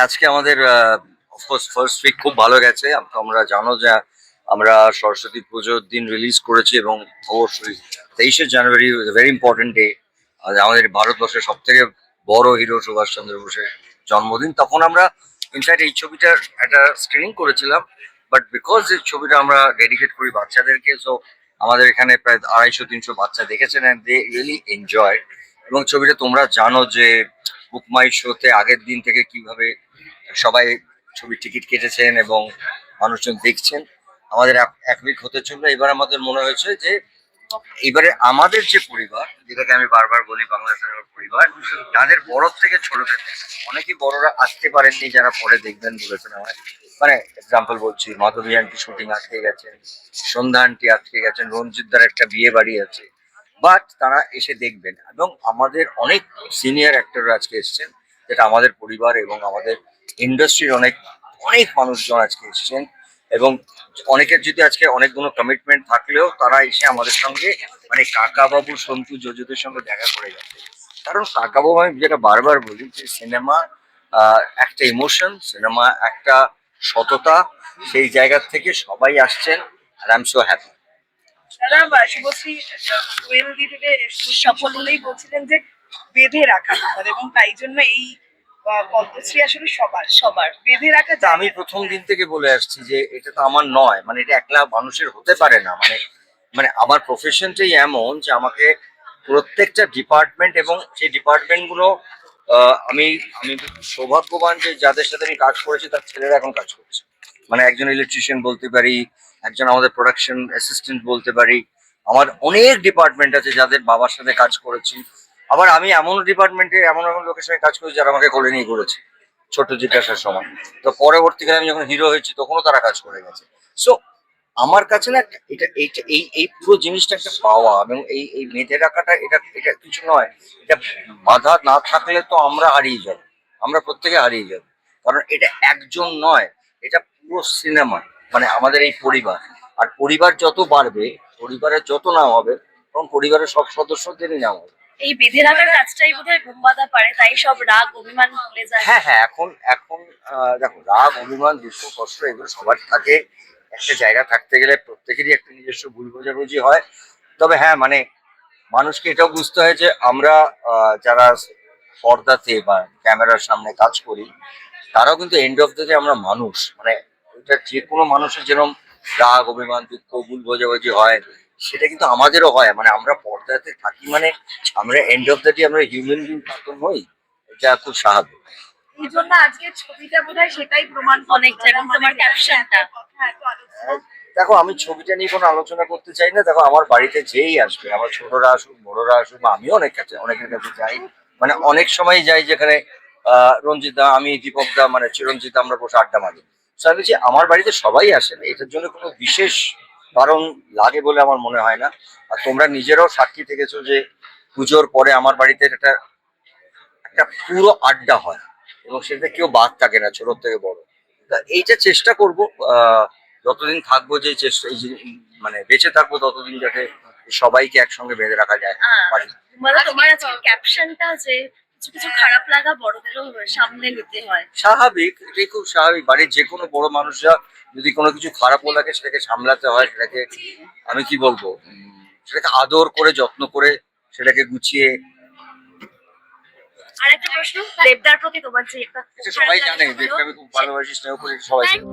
আজকে আমাদের of course first week খুব ভালো গেছে। তোমরা জানো যে আমরা সরস্বতী পুজোর দিন রিলিজ করেছি এবং অবশ্যই 23শে জানুয়ারি ভেরি ইম্পর্টেন্ট ডে। আমাদের ভারতবর্ষের সব থেকে বড় হিরো সুভাষচন্দ্র বোসের জন্মদিন। তখন আমরা ইনফ্যাক্ট এই ছবিটার একটা স্ক্রিনিং করেছিলাম, বাট বিকজ এই ছবিটা আমরা ডেডিকেট করি বাচ্চাদেরকে, সো আমাদের এখানে প্রায় 250-300 বাচ্চা দেখেছেন অ্যান্ড দে রিয়েলি এনজয়। এবং ছবিটা তোমরা জানো যে বুক মাই শোতে আগের দিন থেকে কিভাবে সবাই ছবির টিকিট কেটেছেন এবং মানুষজন দেখছেন। আমাদের এক উইক হতে চললো। এবার আমাদের মনে হয়েছে যে এবারে আমাদের যে পরিবার, যেটাকে আমি বারবার বলি বাংলাদেশের পরিবার, তাদের বড় থেকে ছোটদের দেখা। অনেকেই বড়রা আসতে পারেননি, যারা পরে দেখবেন বলেছেন আমায়। মানে এক্সাম্পল বলছি, মাধবী আন্টি শুটিং আটকে গেছেন, সন্ধ্যা আন্টি আটকে গেছেন, রঞ্জিতদার একটা বিয়ে বাড়ি আছে, বাট তারা এসে দেখবেন। এবং আমাদের অনেক সিনিয়র অ্যাক্টররা আজকে এসেছেন, যেটা আমাদের পরিবার এবং আমাদের ইন্ডাস্ট্রির অনেক অনেক মানুষজন আজকে এসেছেন। এবং অনেকের যদি আজকে অনেকগুলো কমিটমেন্ট থাকলেও তারা এসে আমাদের সঙ্গে মানে কাকাবাবু, সন্তু, যোজদের সঙ্গে দেখা করে গেছে। কারণ কাকাবাবু, আমি যেটা বারবার বলি যে সিনেমা একটা ইমোশন, সিনেমা একটা সততা, সেই জায়গা থেকে সবাই আসছেন আর আই এম সো হ্যাপি। দাদা শুভশ্রী ওয়েল দিদিতে সকলেই বলছিলেন যে বেঁধে রাখা ব্যাপার, এবং তাই জন্য এই পদ্মশ্রী আসলে সবার সবার বেঁধে রাখা। আমি প্রথম দিন থেকে বলে আসছি যে এটা তো আমার নয়, মানে এটা একলা মানুষের হতে পারে না। মানে মানে আমার প্রফেশনটাই এমন যে আমাকে প্রত্যেকটা ডিপার্টমেন্ট এবং সেই ডিপার্টমেন্টগুলো আমি আমি সৌভাগ্যবান যে যাদের সাথে আমি কাজ করেছি তার ছেলেরা এখন কাজ করছে। মানে একজন ইলেকট্রিশিয়ান বলতে পারি, একজন আমাদের প্রোডাকশন অ্যাসিস্ট্যান্ট বলতে পারি। আমার অনেক ডিপার্টমেন্ট আছে যাদের বাবার সাথে কাজ করেছি। আবার আমি এমন ডিপার্টমেন্টে এমন এমন লোকের সঙ্গে কাজ করেছি যারা আমাকে কোলে নিয়ে করেছে ছোট জিজ্ঞাসার সময়। তো পরবর্তীকালে আমি যখন হিরো হয়েছি তখনও তারা কাজ করে গেছে। সো আমার কাছে না এটা এইটা এই এই পুরো জিনিসটা একটা পাওয়া, এবং এই এই বেঁধে রাখাটা এটা এটা কিছু নয়। এটা বাধা না থাকলে তো আমরা হারিয়ে যাব, আমরা প্রত্যেকে হারিয়ে যাব। কারণ এটা একজন নয়, এটা পুরো সিনেমা, মানে আমাদের এই পরিবার। আর পরিবার যত বাড়বে, পরিবারের যত নাম হবে, তখন পরিবারের সব সদস্যদেরই নাম হবে। এই বেঁধে রাখার কাজটাই বোধহয় বোম বাঁধা পারে, তাই সব রাগ অভিমান ভুলে যায়। হ্যাঁ হ্যাঁ, এখন এখন দেখো, রাগ, অভিমান, দুঃখ, কষ্ট এগুলো সবার থাকে। একটা জায়গা থাকতে গেলে প্রত্যেকেরই একটা নিজস্ব ভুল বোঝাবুঝি হয়। তবে হ্যাঁ, মানে মানুষকে এটাও বুঝতে হয় যে আমরা যারা পর্দাতে বা ক্যামেরার সামনে কাজ করি, তারাও কিন্তু এন্ড অফ দ্য ডে আমরা মানুষ। মানে ওইটা যে কোনো মানুষের যেরকম রাগ, অভিমান, দুঃখ, ভুল বোঝাবুঝি হয়, সেটা কিন্তু আমাদেরও হয়। মানে আমরা পর্দাতে থাকি, মানে আমরা এন্ড অফ দ্য ডে আমরা হিউম্যান বিং থাকুন হই। এটা খুব স্বাভাবিক। এই জন্য আজকে ছবিটা বোধহয় সেটাই প্রমাণ অনেকটা, এবং তোমার ক্যাপশনটা। দেখো, আমি ছবিটা নিয়ে কোনো আলোচনা করতে চাই না। দেখো, আমার বাড়িতে যেই আসবে, আমার ছোটরা আসুক, বড়রা আসুক, বা আমিও অনেকের কাছে যাই। মানে অনেক সময় যাই যেখানে রঞ্জিত দা, আমি, দীপক দা, মানে চিরঞ্জিত, আমরা বসে আড্ডা মারি। So আমি বলছি, আমার বাড়িতে সবাই আসেন, এটার জন্য কোনো বিশেষ কারণ লাগে বলে আমার মনে হয় না। আর তোমরা নিজেরাও সাক্ষী থেকেছো যে পুজোর পরে আমার বাড়িতে একটা একটা পুরো আড্ডা হয়, এবং সেটা কেউ বাদ থাকে না, ছোট থেকে বড়। তা এইটা চেষ্টা করবো যতদিন থাকবো, যে চেষ্টা এই যে মানে বেঁচে থাকবো ততদিন, যাতে সবাইকে একসঙ্গে বেঁধে রাখা যায়। মানে তোমার আজকে ক্যাপশনটা যে কিছু কিছু খারাপ লাগা বড়দেরও সামনে নিতে হয়, স্বাভাবিক, এটাই খুব স্বাভাবিক। বাড়ির যে কোনো বড় মানুষরা যদি কোনো কিছু খারাপও লাগে, সেটাকে সামলাতে হয়। সেটাকে আমি কি বলবো, সেটাকে আদর করে, যত্ন করে, সেটাকে গুছিয়ে। আর একটা প্রশ্ন, দেবদার প্রতি তোমার যে একটা এটা সবাই জানে, দেবকে আমি খুব ভালোবাসি, স্নেহ করি, সবাই জানে।